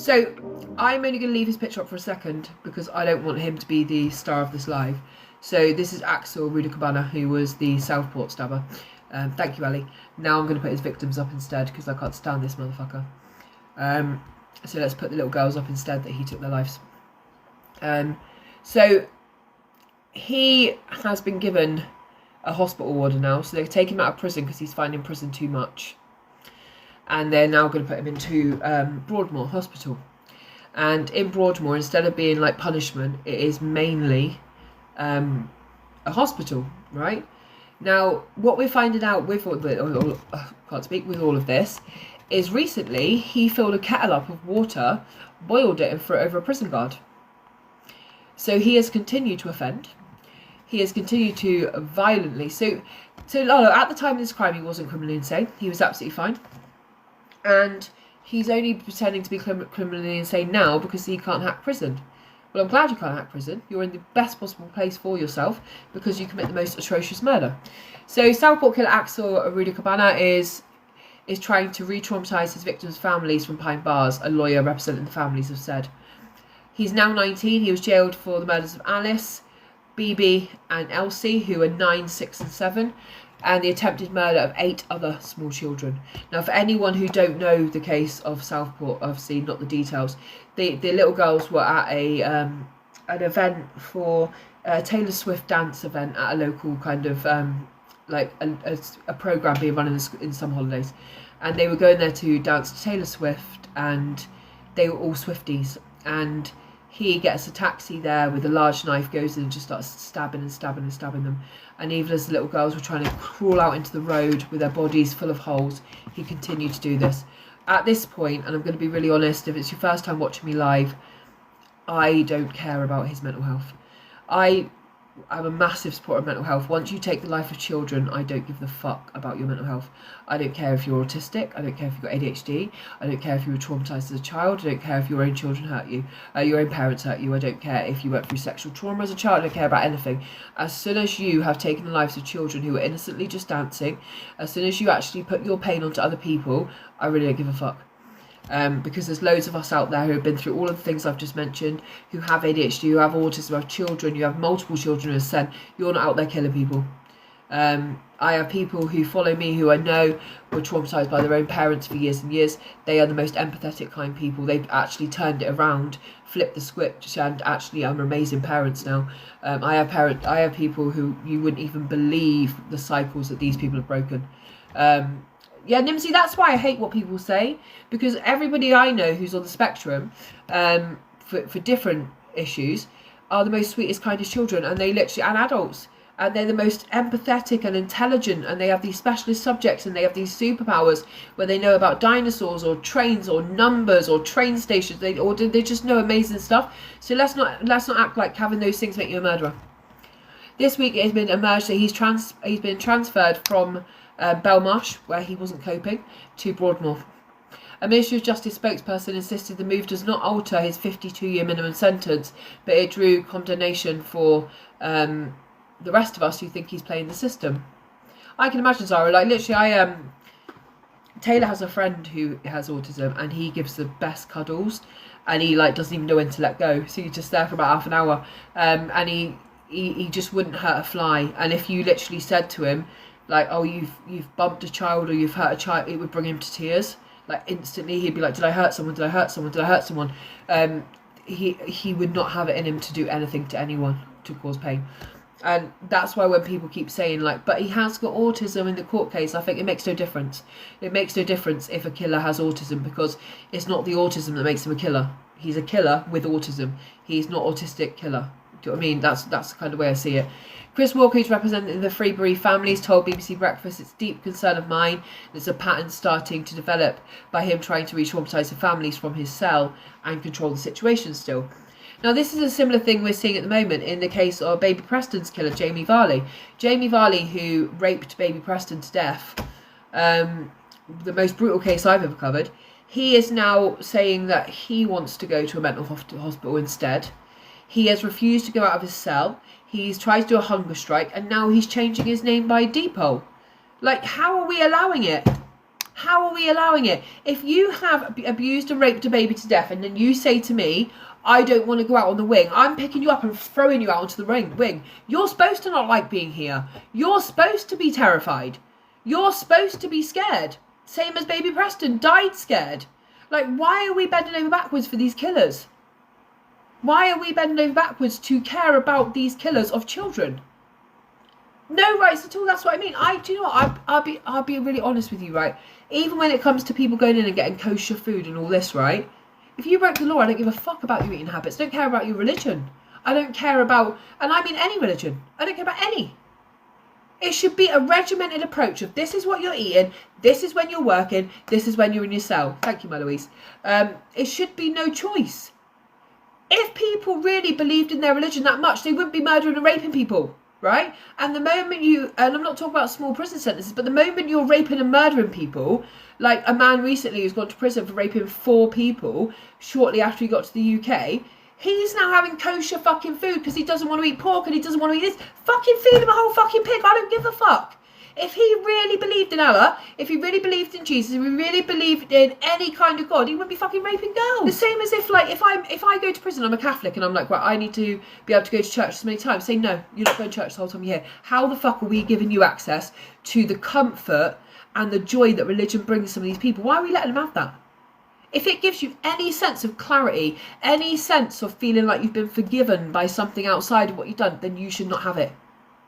So I'm only going to leave his picture up for a second because I don't want him to be the star of this live. So this is Axel Rudakubana, who was the Southport stabber. Thank you, Ali. Now I'm going to put his victims up instead because I can't stand this motherfucker. So let's put the little girls up instead that he took their lives. So he has been given a hospital order now. So they're taking him out of prison because he's finding prison too much. And they're now going to put him into Broadmoor Hospital. And in Broadmoor, instead of being like punishment, it is mainly a hospital, right? Now, what we're finding out with all of this is recently he filled a kettle up of water, boiled it and threw it over a prison guard. So he has continued to offend. He has continued to violently. So Lolo, at the time of this crime, he wasn't criminally insane. He was absolutely fine. And he's only pretending to be criminally insane now because he can't hack prison. Well, I'm glad you can't hack prison. You're in the best possible place for yourself because you commit the most atrocious murder. So Southport killer Axel Rudakubana is trying to re-traumatise his victims' families from behind bars, a lawyer representing the families have said. He's now 19. He was jailed for the murders of Alice, BB and Elsie, who are 9, 6 and 7. And the attempted murder of 8 other small children. Now, for anyone who don't know the case of Southport, obviously not the details, the little girls were at an event for a Taylor Swift dance event at a local kind of like a program being run in some holidays, and they were going there to dance to Taylor Swift, and they were all Swifties, and he gets a taxi there with a large knife, goes in and just starts stabbing them. And even as the little girls were trying to crawl out into the road with their bodies full of holes, he continued to do this. At this point, and I'm going to be really honest, if it's your first time watching me live, I don't care about his mental health. I'm a massive supporter of mental health. Once you take the life of children, I don't give the fuck about your mental health. I don't care if you're autistic. I don't care if you've got ADHD. I don't care if you were traumatised as a child. I don't care if your own children hurt you. Your own parents hurt you. I don't care if you went through sexual trauma as a child. I don't care about anything. As soon as you have taken the lives of children who were innocently just dancing, as soon as you actually put your pain onto other people, I really don't give a fuck. Because there's loads of us out there who have been through all of the things I've just mentioned, who have ADHD, who have autism, who have children, you have multiple children who are sent. You're not out there killing people. I have people who follow me who I know were traumatised by their own parents for years and years. They are the most empathetic, kind people. They've actually turned it around, flipped the script, and actually are amazing parents now. I have people who you wouldn't even believe the cycles that these people have broken. Yeah, Nimsy, that's why I hate what people say, because everybody I know who's on the spectrum for different issues are the most sweetest, kindest children, and they literally, and adults, and they're the most empathetic and intelligent, and they have these specialist subjects, and they have these superpowers where they know about dinosaurs or trains or numbers or train stations, they just know amazing stuff. So let's not act like having those things make you a murderer. This week it has been emerged that he's been transferred from Belmarsh, where he wasn't coping, to Broadmoor. A Ministry of Justice spokesperson insisted the move does not alter his 52-year minimum sentence, but it drew condemnation for the rest of us who think he's playing the system. I can imagine, Zara, like literally Taylor has a friend who has autism, and he gives the best cuddles, and he like doesn't even know when to let go, so he's just there for about half an hour, and he just wouldn't hurt a fly. And if you literally said to him, like, oh, you've bumped a child or you've hurt a child, it would bring him to tears. Like instantly, he'd be like, did I hurt someone? Did I hurt someone? Did I hurt someone? He would not have it in him to do anything to anyone to cause pain. And that's why when people keep saying like, but he has got autism in the court case, I think it makes no difference. It makes no difference if a killer has autism, because it's not the autism that makes him a killer. He's a killer with autism. He's not autistic killer. Do you know what I mean? That's the kind of way I see it. Chris Walker, who's representing the Free Bereaved families, told BBC Breakfast, it's a deep concern of mine. There's a pattern starting to develop by him trying to re-traumatise the families from his cell and control the situation still. Now, this is a similar thing we're seeing at the moment in the case of Baby Preston's killer, Jamie Varley. Jamie Varley, who raped Baby Preston to death, the most brutal case I've ever covered, he is now saying that he wants to go to a mental hospital instead. He has refused to go out of his cell. He's tried to do a hunger strike, and now he's changing his name by Depot. Like, how are we allowing it? How are we allowing it? If you have abused and raped a baby to death and then you say to me, I don't want to go out on the wing, I'm picking you up and throwing you out onto the wing. You're supposed to not like being here. You're supposed to be terrified. You're supposed to be scared. Same as baby Preston died scared. Like, why are we bending over backwards for these killers? Why are we bending over backwards to care about these killers of children? No rights at all. That's what I mean. Do you know what? I'll be really honest with you, right? Even when it comes to people going in and getting kosher food and all this, right? If you broke the law, I don't give a fuck about your eating habits. I don't care about your religion. I don't care about, and I mean any religion. I don't care about any. It should be a regimented approach of this is what you're eating, this is when you're working, this is when you're in your cell. Thank you, my Louise. It should be no choice. If people really believed in their religion that much, they wouldn't be murdering and raping people, right? And the moment and I'm not talking about small prison sentences, but the moment you're raping and murdering people, like a man recently who's gone to prison for raping 4 people shortly after he got to the UK, he's now having kosher fucking food because he doesn't want to eat pork and he doesn't want to eat this. Fucking feed him a whole fucking pig. I don't give a fuck. If he really believed in Allah, if he really believed in Jesus, if he really believed in any kind of God, he wouldn't be fucking raping girls. The same as if, like, if I go to prison, I'm a Catholic, and I'm like, right, I need to be able to go to church this many times. Say, no, you're not going to church the whole time you're here. How the fuck are we giving you access to the comfort and the joy that religion brings some of these people? Why are we letting them have that? If it gives you any sense of clarity, any sense of feeling like you've been forgiven by something outside of what you've done, then you should not have it,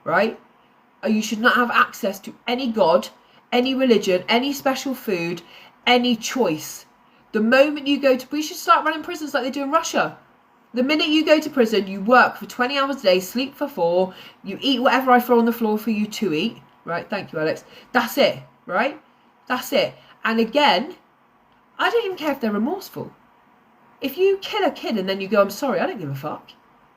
right? Or you should not have access to any God, any religion, any special food, any choice. The moment you go to, we should start running prisons like they do in Russia. The minute you go to prison, you work for 20 hours a day, sleep for 4, you eat whatever I throw on the floor for you to eat, right? Thank you, Alex. That's it, right? That's it. And again, I don't even care if they're remorseful. If you kill a kid and then you go, I'm sorry, I don't give a fuck.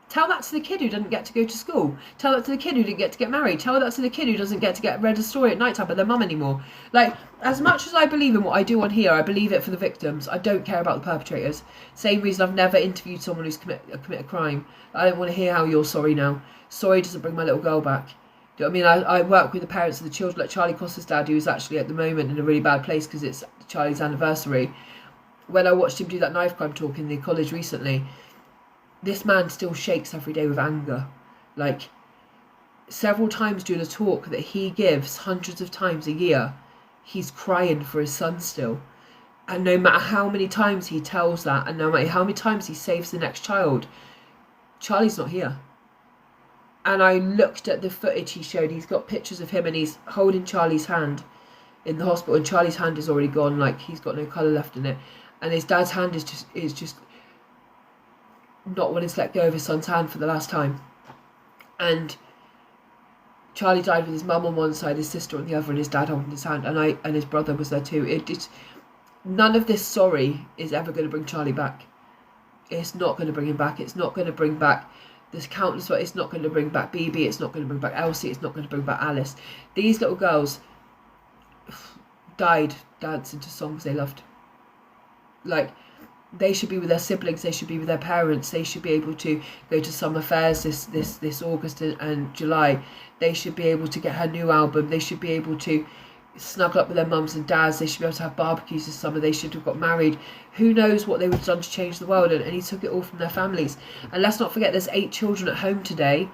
Tell that to the kid who doesn't get to go to school. Tell that to the kid who didn't get to get married. Tell that to the kid who doesn't get to get read a story at night time by their mum anymore. Like, as much as I believe in what I do on here, I believe it for the victims. I don't care about the perpetrators. Same reason I've never interviewed someone who's commit a crime. I don't want to hear how you're sorry now. Sorry doesn't bring my little girl back. Do you know what I mean? I work with the parents of the children, like Charlie Costa's dad, who's actually at the moment in a really bad place because it's Charlie's anniversary. When I watched him do that knife crime talk in the college recently, this man still shakes every day with anger. Like, several times during a talk that he gives hundreds of times a year, he's crying for his son still. And no matter how many times he tells that, and no matter how many times he saves the next child, Charlie's not here. And I looked at the footage he showed. He's got pictures of him and he's holding Charlie's hand in the hospital, and Charlie's hand is already gone, like he's got no colour left in it. And his dad's hand is just not wanting to let go of his son's hand for the last time. And Charlie died with his mum on one side, his sister on the other, and his dad holding his hand, and his brother was there too. None of this sorry is ever going to bring Charlie back. It's not going to bring him back. It's not going to bring back this countless. It's not going to bring back BB. It's not going to bring back Elsie. It's not going to bring back Alice. These little girls died dancing to songs they loved. Like, they should be with their siblings, they should be with their parents, they should be able to go to summer fairs this August and July. They should be able to get her new album, they should be able to snuggle up with their mums and dads, they should be able to have barbecues this summer, they should have got married. Who knows what they would have done to change the world, and he took it all from their families. And let's not forget there's 8 children at home today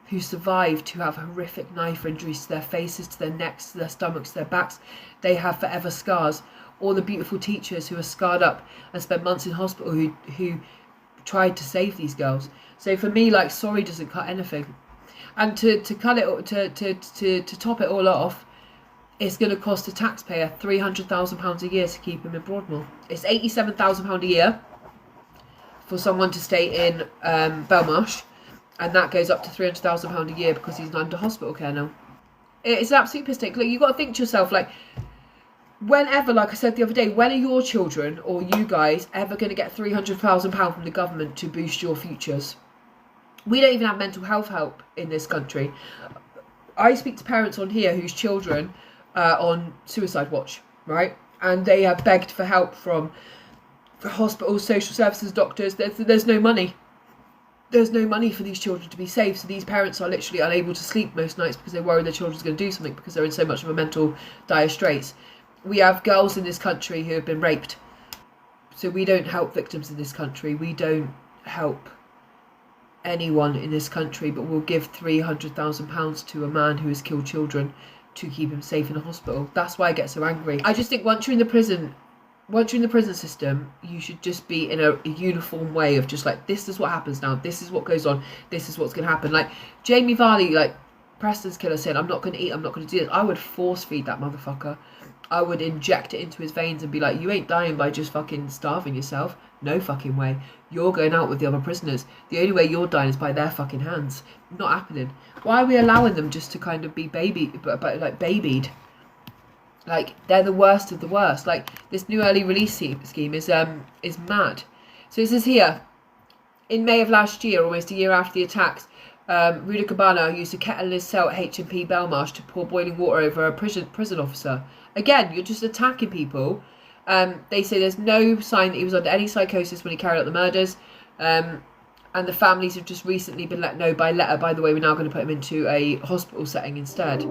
who survived, who have horrific knife injuries to their faces, to their necks, to their stomachs, to their backs. They have forever scars. All the beautiful teachers who are scarred up and spent months in hospital who tried to save these girls. So for me, like, sorry doesn't cut anything. And to cut it, to top it all off, it's going to cost the taxpayer £300,000 a year to keep him in Broadmoor. It's £87,000 a year for someone to stay in Belmarsh, and that goes up to £300,000 a year because he's under hospital care now. It's absolutely piss take. Look, you've got to think to yourself, like, whenever, like I said the other day, when are your children or you guys ever going to get £300,000 from the government to boost your futures? We don't even have mental health help in this country. I speak to parents on here whose children are on suicide watch, right? And they have begged for help from hospitals, social services, doctors. There's no money. There's no money for these children to be saved. So these parents are literally unable to sleep most nights because they worry their children's going to do something because they're in so much of a mental dire straits. we have girls in this country who have been raped. So we don't help victims in this country. We don't help anyone in this country, but we'll give £300,000 to a man who has killed children to keep him safe in a hospital. That's why I get so angry. I just think once you're in the prison system, you should just be in a uniform way of just like, this is what happens now, this is what goes on, this is what's going to happen. Like Jamie Vardy, like Preston's killer, said, I'm not going to eat, I'm not going to do this. I would force feed that motherfucker. I would inject it into his veins and be like, you ain't dying by just fucking starving yourself. No fucking way. You're going out with the other prisoners. The only way you're dying is by their fucking hands. Not happening. Why are we allowing them just to kind of be like babied? Like, they're the worst of the worst. Like, this new early release scheme is mad. So it says here, in May of last year, almost a year after the attacks, Rudakubana used a kettle in his cell at H&P Belmarsh to pour boiling water over a prison officer. Again, you're just attacking people. They say there's no sign that he was under any psychosis when he carried out the murders. And the families have just recently been let know by letter, by the way, we're now going to put him into a hospital setting instead.